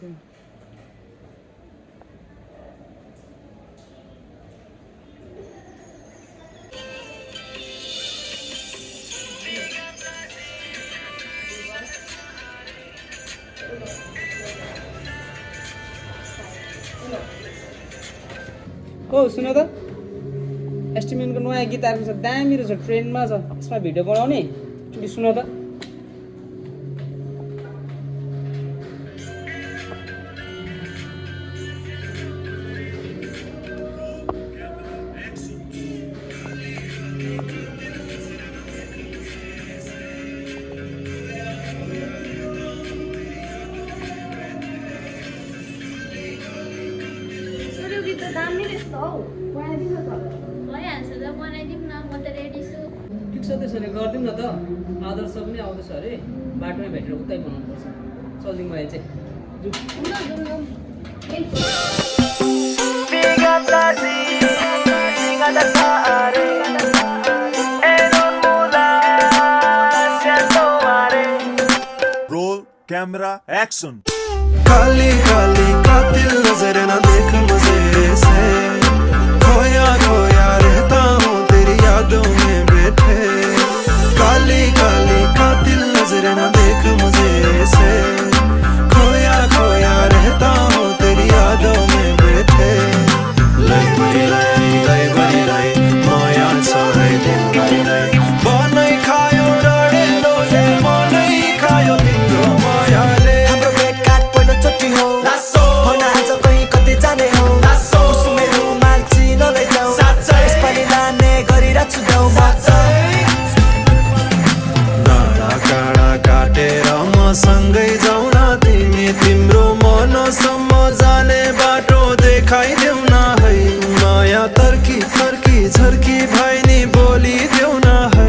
ओ सुन त एस्टिमेनको नयाँ गीत आएको छ, दामी रहेछ, ट्रेन्डमा छ। यसमा भिडियो बनाउने एकचोटि सुन त। ठिक छ, त्यसो भने गरिदिउँ न त। आदर्श पनि आउँदैछ अरे, बाटोमै भेटेर उतै बनाउनुपर्छ। चल्दिउँ मैले चाहिँ। Roll camera action. काली काली कातिल नजर न देख मुझे से, खोया खोया रहता हूँ तेरी यादों में बैठे। काली काली कातिल नजर न देख मुझे से, खोया खोया रहता हूँ तेरी यादों में बैठे। लै बरी लै माया छ है दिन लै लै, बनै खायो डढेलो जे मनै खायो तिम्रो मायाले। हाम्रो भेटघाट पहिलोचोटि हो, भन आज कहीँ कतै जाने हो। कुसुमे रुमाल चिनो लैजाऊ, यसपालि लाने गरिरहेको छु दाउ बाचा। डाँडा काँडा काटेर मसँगै जाऊ न तिमी, तिम्रो मनसम्म जाने बाटो देखाइदेऊ न है। माया तर्की फर्की झर्की भाइ नि बोलिदेऊ न है।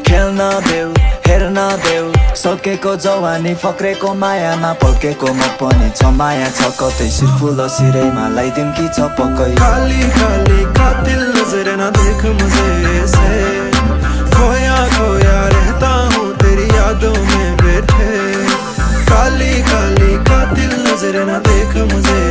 खेल्न देऊ हेर्न देऊ, सकेको जवानी फक्रेको मायामा पल्केको म पनि छ। माया छ कतै सिरफुल सिरैमा लगाइदिउँ कि छ पक्कै। काली काली कातिल नजर न देख मुझे से, खोया खोया रहता हूँ तेरी यादों में बैठे। काली काली कातिल नजर न देख मुझे